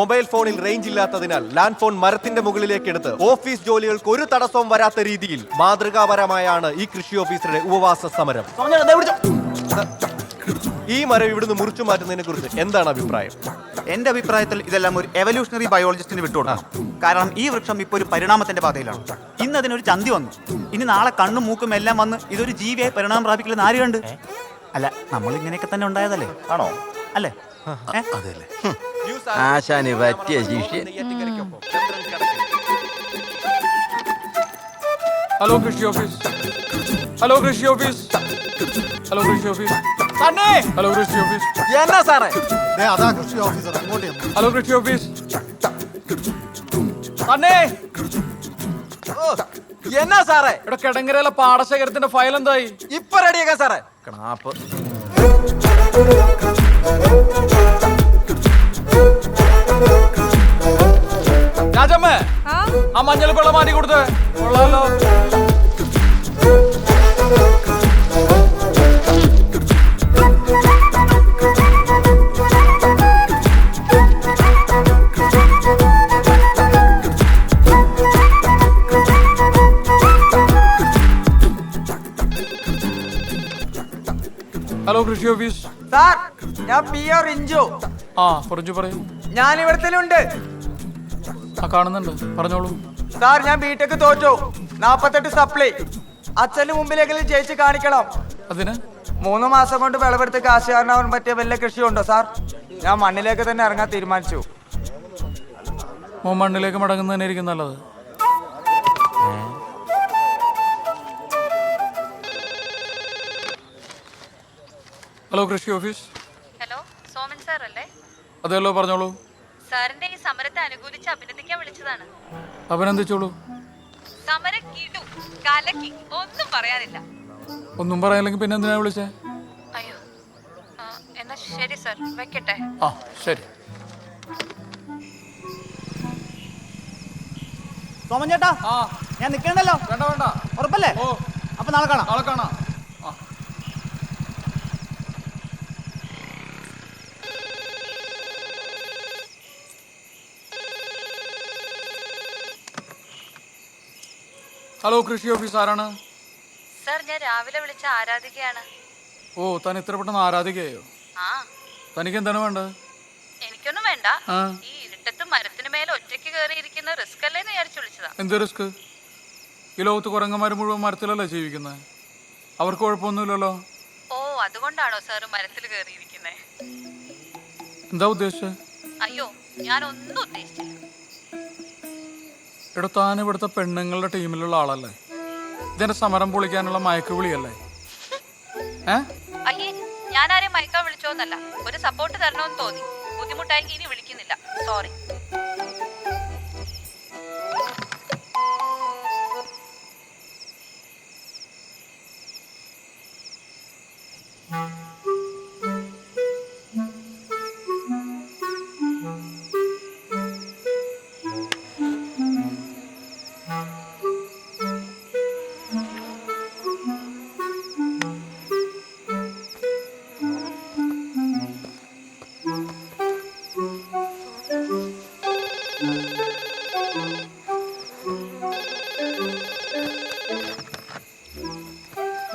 Mobile ഫോണിൽ range ഇല്ലാത്തതിനാൽ land phone മരത്തിന്റെ മുകളിലേക്ക് എടുത്ത് ഓഫീസ് ജോലികൾക്ക് ഒരു തടസ്സവും വരാത്ത രീതിയിൽ മാതൃകാപരമായാണ് ഈ കൃഷി ഓഫീസറുടെ ഉപവാസ സമരം. ഈ മരം ഇവിടുന്ന് മുറിച്ചു മാറ്റുന്നതിനെ കുറിച്ച് എന്താണ് അഭിപ്രായം? എന്റെ അഭിപ്രായത്തിൽ ഇതെല്ലാം ഒരു എവല്യൂഷണറി ബയോളജിസ്റ്റിന് വിട്ടുകൊടുക്കണം. കാരണം ഈ വൃക്ഷം ഇപ്പോൾ ഒരു പരിണാമത്തിന്റെ പാതയിലാണ്. ഇന്ന് അതിനൊരു ചന്തി വന്നു, ഇനി നാളെ കണ്ണും മൂക്കും എല്ലാം വന്ന് ഇതൊരു ജീവിയായി പരിണാമം പ്രാപിക്കില്ലെന്ന് ആര് കണ്ട്? അല്ല, നമ്മൾ ഇങ്ങനെയൊക്കെ തന്നെ ഉണ്ടായതല്ലേ? ആണോ? അല്ലേ? അതല്ലേ ആശാന് പറ്റിയ ശിഷ്യ. ഹലോ കൃഷി ഓഫീസ്, ഹലോ കൃഷി ഓഫീസ്, ഹലോ കൃഷി ഓഫീസ്, ഹലോ കൃഷി ഓഫീസ്. എന്നാ സാറേ? അതാ കൃഷി ഓഫീസർ അങ്ങോട്ട്. ഹലോ കൃഷി ഓഫീസ്. എന്നാ സാറേ? ഇവിടെ കിടങ്ങരയിലെ പാടശേഖരത്തിന്റെ ഫയൽ എന്തായി? ഇപ്പൊ റെഡിയാക്കാം സാറേ. ക്ലാപ്പ് രാജമ്മേ, ആ മഞ്ഞൾ കൊള്ള മാറ്റി കൊടുത്തേ. കൊള്ളാലോ. ഹലോ കൃഷി ഓഫീസ്. സാർ, ഞാൻ പി.ഒ. റിഞ്ചു. ആ പറഞ്ഞു പറയൂ. ഞാൻ ഇവിടത്തിലുണ്ട്. ആ കാണുന്നുണ്ട്, പറഞ്ഞോളൂ. സാർ, ഞാൻ ബിടെക് തോറ്റു. 48 സപ്ലൈ. അച്ഛന് മുമ്പിലെങ്കിലും ജയിച്ച് കാണിക്കണം. അതിന് 3 മാസം കൊണ്ട് വിളവെടുത്ത് കാശുകാരനാവാൻ പറ്റിയ വല്ല കൃഷിയുണ്ടോ സാർ? ഞാൻ മണ്ണിലേക്ക് തന്നെ ഇറങ്ങാൻ തീരുമാനിച്ചു. മണ്ണിലേക്ക് മടങ്ങുന്നതന്നെ ആയിരിക്കും നല്ലത്. ഹലോ കൃഷി ഓഫീസ്. ഹലോ, സോമൻ സാർ അല്ലേ? അതെല്ലോ, പറഞ്ഞോളൂ. സാറിന്റെ ഈ സമരത്തെ അനുകൂലിച്ച് അഭിനന്ദിക്കാൻ വിളിച്ചതാണ്. അഭിനന്ദിച്ചോളൂ. സമരം കിടു കലക്കി, ഒന്നും പറയാനില്ല. ഒന്നും പറയാനില്ലെങ്കിൽ പിന്നെ എന്തിനാ വിളിച്ചേ? അയ്യോ, എന്നാ ശരി സാർ, വെക്കട്ടെ. ആ ശരി. സോമൻ ചേട്ടാ, ഞാൻ നിൽക്കണ്ടല്ലോ. വേണ്ട വേണ്ട, ഉറപ്പല്ലേ? ഓ അപ്പൊ നാളെ കാണാം. നാളെ കാണാം. ഹലോ കൃഷി ഓഫീസ്, ആരാണ്? സാർ, ഞാൻ രാവിലെ വിളിച്ച ആരാധികയാണ്. ഓ, താൻ ഇത്ര പെട്ടെന്ന് ആരാധികയോ? ആ, തനിക്ക് എന്താണ് വേണ്ടത്? എനിക്കൊന്നും വേണ്ട. ഈ ഇരുട്ടത്ത് മരത്തിന് മേലെ ഒറ്റയ്ക്ക് കയറിയിരിക്കുന്ന റിസ്ക് അല്ലേന്ന് വിചാരിച്ചു വിളിച്ചതാ. എന്ത് റിസ്ക്? ഈ ലോകത്ത് കുരങ്ങന്മാർ മുഴുവൻ മരത്തിലല്ലേ ജീവിക്കുന്നത്? അവർക്ക് കുഴപ്പമൊന്നുമില്ലല്ലോ. ഓ, അതുകൊണ്ടാണോ സാർ മരത്തിൽ കയറിയിരിക്കുന്നേ? എന്താ ഉദ്ദേശിച്ചത്? അയ്യോ, ഞാനൊന്നും ഉദ്ദേശിച്ചില്ല. എടോ, താൻ ഇവിടുത്തെ പെണ്ണുങ്ങളുടെ ടീമിലുള്ള ആളല്ലേ? ഇതിന്റെ സമരം പൊളിക്കാനുള്ള മയക്കുവിളിയല്ലേ? അയ്യേ, ഞാനാരെയും മയക്കാൻ വിളിച്ചോന്നല്ല. ഒരു സപ്പോർട്ട് തരണമെന്ന് തോന്നി. ബുദ്ധിമുട്ടായി ഇനി വിളിക്കുന്നില്ല. സോറി.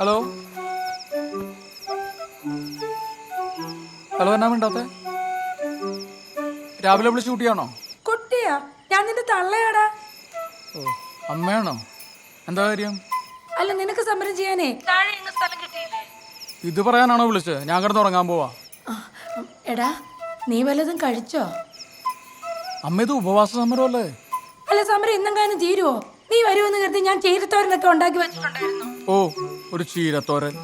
ഹലോ ഹലോ, എന്നാ വേണ്ടാത്ത? രാവിലെ വിളിച്ച് കുട്ടിയാണോ? കുട്ടിയാ? ഞാൻ നിന്റെ തള്ളയാടാ. ഓ, അമ്മയാണോ? എന്താ കാര്യം? അല്ല, നിനക്ക് സമരം ചെയ്യാനേ താഴെ എങ്ങും സ്ഥലം കിട്ടിയില്ലേ? ഇത് പറയാനാണോ വിളിച്ചത്? ഞാൻ കിടന്ന് ഉറങ്ങാൻ പോവാ. എടാ, നീ വല്ലതും കഴിച്ചോ? അമ്മ, ഇത് ഉപവാസ സമരമല്ലേ? അല്ല, സമരം ഇന്നെങ്ങാനും തീരുവോ? നീ വരുമെന്ന് കരുതി ഞാൻ ചീരത്തോരനൊക്കെ ഉണ്ടാക്കി വെച്ചിട്ടുണ്ടായിരുന്നു. ഓ, ഒരു ചീരത്തോരൻ.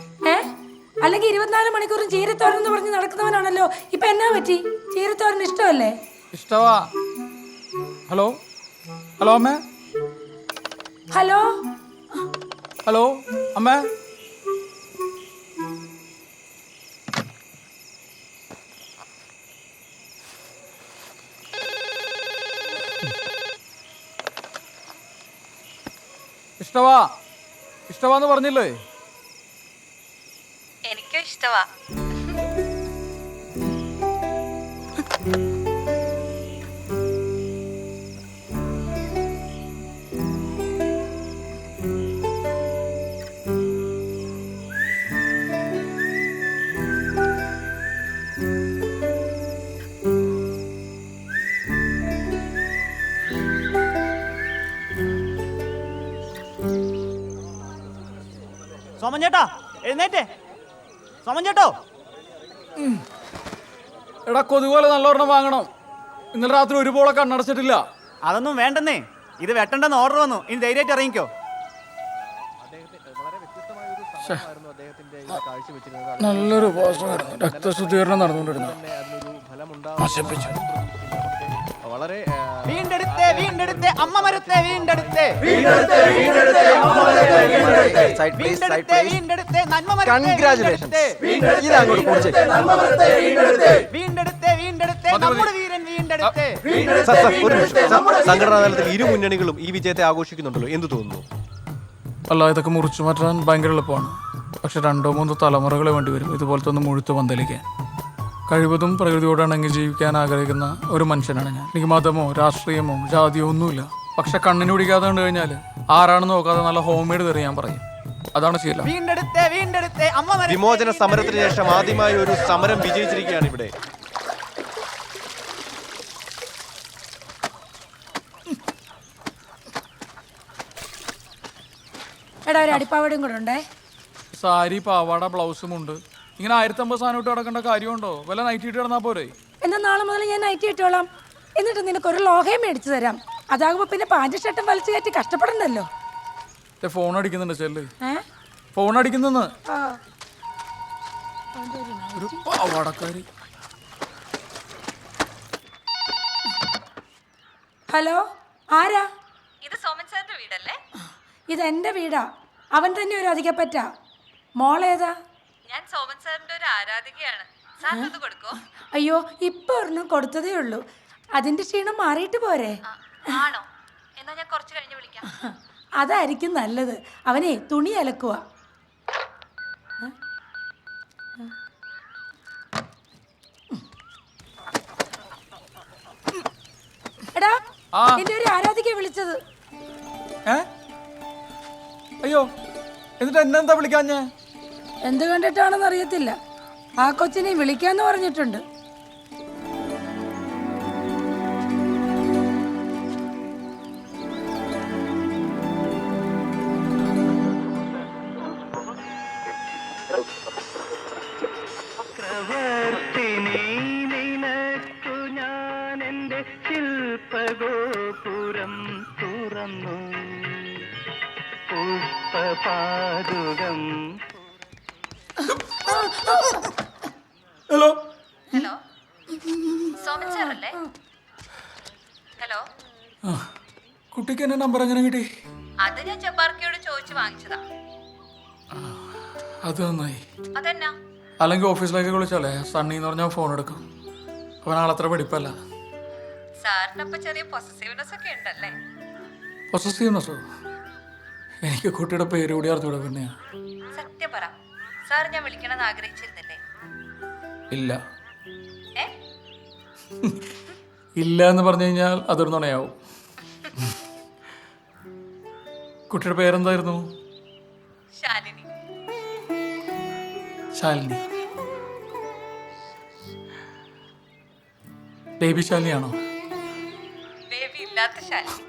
അല്ലെങ്കിൽ 24 മണിക്കൂറും ചീരത്തോരൻ എന്ന് പറഞ്ഞ് നടക്കുന്നവനാണല്ലോ. ഇപ്പൊ എന്നാ പറ്റി? ചീരത്തോരൻ ഇഷ്ടമല്ലേ? ഇഷ്ടവാ. ഹലോ ഹലോ അമ്മേ. ഹലോ ഹലോ അമ്മേ. ഇഷ്ടവാന്ന് പറഞ്ഞില്ലേ? എനിക്കും ഇഷ്ടവാ. സോമൻ ചേട്ടാ എഴുന്നേറ്റേ. സോമൻ ചേട്ടോ. എടാ കൊതുകുപോലെ നല്ലൊരെണ്ണം വാങ്ങണം. ഇന്നലെ രാത്രി ഒരു പോളെ കണ്ണടച്ചിട്ടില്ല. അതൊന്നും വേണ്ടെന്നേ, ഇത് വെട്ടണ്ടെന്ന് ഓർഡർ വന്നു. ഇനി ധൈര്യമായിട്ട് ഇറങ്ങിക്കോ. നല്ലൊരു ഉപവാസമായിരുന്നു. രക്തശുദ്ധീകരണം നടന്നുകൊണ്ടിരുന്നു. നശിപ്പിച്ചു. വളരെ വീണ്ടെടുത്തേ വീണ്ടെടുത്തേ അമ്മ മരത്തെ വീണ്ടെടുത്തേ. സൈഡ് പ്ലീസ്, സൈഡ് വീണ്ടെടുത്തേ പ്ലീസ്. വീണ്ടെടുത്തേ നന്മ മരത്തെ കൺഗ്രാചുലേഷൻസ്. വീണ്ടെടുത്തേ. ഇത് അങ്ങോട്ട് കുടിച്ചേ. വീണ്ടെടുത്തേ വീണ്ടെടുത്തേ നമ്മുടെ വീരൻ വീണ്ടെടുത്തേ. സർ, സർ, ഒരു നിമിഷം. സർ, സംഘടനാ തലത്തിൽ ഇരു മുന്നണികളും ഈ വിജയത്തെ ആഘോഷിക്കുന്നുണ്ടല്ലോ, എന്ത് തോന്നുന്നു? അല്ല, ഇതൊക്കെ മുറിച്ചു മാറ്റാൻ ഭയങ്കര എളുപ്പമാണ്. പക്ഷെ 2-3 തലമുറകൾ വേണ്ടി വരും ഇതുപോലത്തെ ഒന്ന് മുഴുത്ത് പന്തലിക്കാൻ. കഴിവതും പ്രകൃതിയോടാണെങ്കിൽ ജീവിക്കാൻ ആഗ്രഹിക്കുന്ന ഒരു മനുഷ്യനാണ് ഞാൻ. എനിക്ക് മതമോ രാഷ്ട്രീയമോ ജാതിയോ ഒന്നുമില്ല. പക്ഷെ കണ്ണിന് പിടിക്കാതെ കണ്ടു കഴിഞ്ഞാൽ ആരാണെന്ന് നോക്കാതെ നല്ല ഹോം മെയ്ഡ് തെറി ഞാൻ പറയും. അതാണ് ശീലം. വീണ്ടെടുത്തേ വീണ്ടെടുത്തേ അമ്മ മരത്തെ. വിമോചന സമരത്തിന് ശേഷം ആദ്യമായി ഒരു സമരം വിജയിച്ചിരിക്കുകയാണ് ഇവിടെ. എടാ ഒരു അടിപ്പാവടയും കൂടെ ഉണ്ടേ. സാരി, പാവാട, ബ്ലൗസും ഉണ്ട്. ഇങ്ങനെ 1050 സാധനം ഇട്ട് കിടക്കേണ്ട കാര്യമുണ്ടോ? വല്ല നൈറ്റ് ഇട്ട് കിടന്നാ പോരെ? എന്നാ നാളെ മുതൽ ഞാൻ നൈറ്റ് ഇട്ടോളാം. എന്നിട്ട് നിനക്കൊരു ലോഹയും മേടിച്ചു തരാം. അതാകുമ്പോ പിന്നെ പാൻറ് ഷർട്ടും വലിച്ചു കയറ്റി കഷ്ടപ്പെടണ്ടല്ലോ. ഫോൺ അടിക്കുന്നുണ്ട് ചെല്ല്. ഏ ഫോൺ അടിക്കുന്നെന്ന്. ആ ഒരു പാവാടക്കാരി. ഹലോ, ആരാ? ഇത് സോമൻ സാറിന്റെ വീടല്ലേ? ഇതെന്റെ വീടാ. അവൻ തന്നെ ഒരു അധികപ്പറ്റാ. മോളേതാ? ഞാൻ സോമൻ സാറിന്റെ ഒരു ആരാധികയാണ്. സാറിന് ഇത് കൊടുക്കോ? അയ്യോ, ഇപ്പൊ ഒരെണ്ണം കൊടുത്തതേ ഉള്ളൂ. അതിന്റെ ക്ഷീണം മാറിയിട്ട് പോരെ? ആണോ? എന്നാ ഞാൻ കുറച്ച് കഴിഞ്ഞ് വിളിക്കാം. അതായിരിക്കും നല്ലത്. അവനെ തുണി അലക്കുക. എടാ, എന്റെ ഒരു ആരാധിക വിളിച്ചത്. അയ്യോ, എന്നിട്ട് എന്നെന്താ വിളിക്കാഞ്ഞേ? എന്ത് കണ്ടിട്ടാണെന്ന് അറിയത്തില്ല. ആ കൊച്ചിനെ വിളിക്കാന്ന് പറഞ്ഞിട്ടുണ്ട്. ശില്പഗോപുരം തുറന്നു പുഷ്പപാദുകം. ഹലോ ഹലോ, സോമൻ സാറല്ലേ? ഹലോ, കുട്ടിക്ക് എന്റെ നമ്പർ എങ്ങനെ കിട്ടി? അത് ഞാൻ ജബ്ബാർക്കയോട് ചോദിച്ചു വാങ്ങിച്ചതാ. അത് നന്നായി. അതെന്നാ? അല്ലെങ്കിൽ ഓഫീസിലേക്ക് വിളിച്ചാലേ സണ്ണി എന്ന് പറഞ്ഞാൽ ഫോൺ എടുക്കും. അവൻ ആളത്ര പഠിപ്പല്ല. സാറിനപ്പൊ ചെറിയ പൊസസീവ്നെസ് ഒക്കെ ഉണ്ടല്ലേ? പൊസസീവ്നെസ്സോ? എനിക്ക് കുട്ടിയുടെ പേര് കൂടി അറിഞ്ഞൂടെ പിന്നെ. സത്യം പറ, സാർ ഞാൻ വിളിക്കണമെന്ന് ആഗ്രഹിച്ചിരുന്നില്ലേ? ഇല്ല. ഏ? ഇല്ല എന്ന് പറഞ്ഞു കഴിഞ്ഞാൽ അതൊരു നുണയാവും. കുട്ടിയുടെ പേരെന്തായിരുന്നു? ശാലിനി. ശാലിനി. ബേബി ശാലിനിയാണോ? ബേബി ഇല്ലാത്ത ശാലിനി.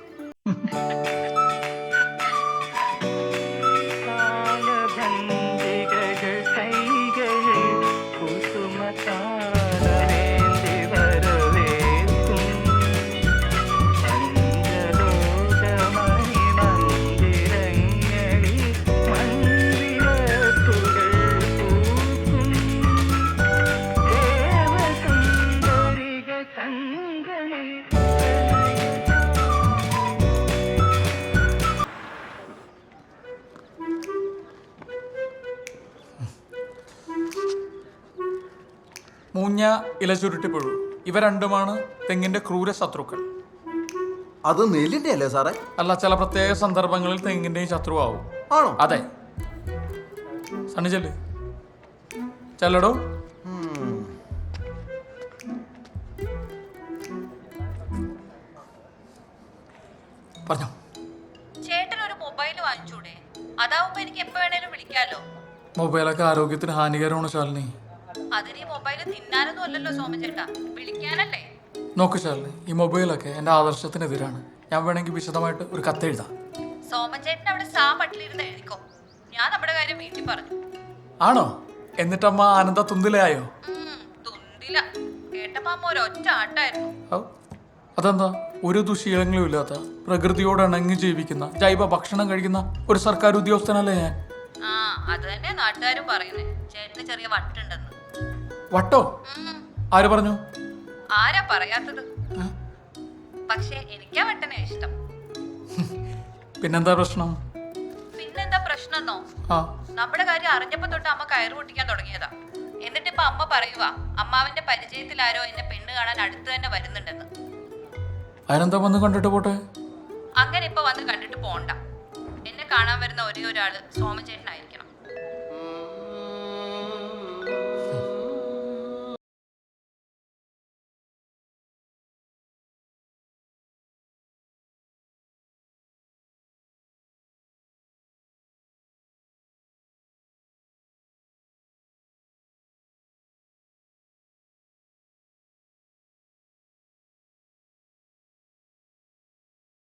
താളഭഞ്ജികകൾ കൈകളിൽ കുസുമതാളമേന്തി വരവേൽക്കും പഞ്ചലോകമണി മന്ദിരങ്ങളിൽ മൺവിളക്കുകൾ പൂക്കും ദേവസുന്ദരിക സംഗമേ. മൂഞ്ഞ, ഇലചുരുട്ടിപ്പുഴു, ഇവ രണ്ടുമാണ് തെങ്ങിന്റെ ക്രൂര ശത്രുക്കൾ. അത് നെല്ലിന്റെ അല്ലേ സാറേ? അല്ല, ചില പ്രത്യേക സന്ദർഭങ്ങളിൽ തെങ്ങിന്റെയും ശത്രുവാവും. ആണോ? അതെ. സണ്ണി ചെല്ല്. ചെല്ലടോ. പറഞ്ഞോ. ചേട്ടനൊരു മൊബൈൽ വാങ്ങിച്ചൂടെ? അതാവുമ്പോ എനിക്ക് എപ്പോ വേണേലും വിളിക്കാലോ. മൊബൈലൊക്കെ ആരോഗ്യത്തിന് ഹാനികരമാണ് ശാലിനി. അതിന് ഈ മൊബൈൽ തിന്നാനൊന്നും അല്ലല്ലോ സോമൻ ചേട്ടാ, വിളിക്കാനല്ലേ? നോക്ക് ശാലിനി, ഈ മൊബൈലൊക്കെ എൻ്റെ ആദർശത്തിനെതിരാണ്. ഞാൻ വേണമെങ്കിൽ വിശദമായിട്ട് ഒരു കത്തെഴുതാം. സോമൻ ചേട്ടൻ അവിടെ സാ പട്ടിലിരുന്ന് എഴുതിക്കോ. ഞാൻ നമ്മുടെ കാര്യം വീട്ടിൽ പറഞ്ഞു. ആണോ? എന്നിട്ടമ്മ ആനന്ദ തുന്തിലയായോ? തുണ്ടില്ല. കേട്ടപ്പോ അമ്മ ഒരൊറ്റ ആട്ടായിരുന്നു. ഔ, അതെന്താ? ഒരു ദുശീലങ്ങളും ഇല്ലാത്ത പ്രകൃതിയോട് ഇണങ്ങി ജീവിക്കുന്ന ജൈവ ഭക്ഷണം കഴിക്കുന്ന ഒരു സർക്കാർ ഉദ്യോഗസ്ഥനല്ലേ ഞാൻ? ആ അത് തന്നെ നാട്ടുകാരും പറയുന്നേ. ചേട്ടന് ചെറിയ വട്ടുണ്ടെന്ന്. വട്ടോ? ആര് പറഞ്ഞു? ആരാ പറയാത്തത്? പക്ഷെ എനിക്കാ വട്ടനെ ഇഷ്ടം. പിന്നെന്താ പ്രശ്നം? പിന്നെന്താ പ്രശ്നമെന്നോ? ആ, നമ്മുടെ കാര്യം അറിഞ്ഞപ്പോ തൊട്ട് അമ്മ കയറ് പൊട്ടിക്കാൻ തുടങ്ങിയതാ. എന്നിട്ടിപ്പോ അമ്മ പറയുവാ അമ്മാവിന്റെ പരിചയത്തിൽ ആരോ എന്നെ പെണ്ണ് കാണാൻ അടുത്ത് തന്നെ വരുന്നുണ്ടെന്ന്. അതിനെന്താ വന്ന് കണ്ടിട്ട് പോട്ടെ. അങ്ങനെ ഇപ്പൊ വന്ന് കണ്ടിട്ട് പോണ്ട. എന്നെ കാണാൻ വരുന്ന ഒരേ ഒരാള് സോമൻ ചേട്ടനായിരിക്കണം.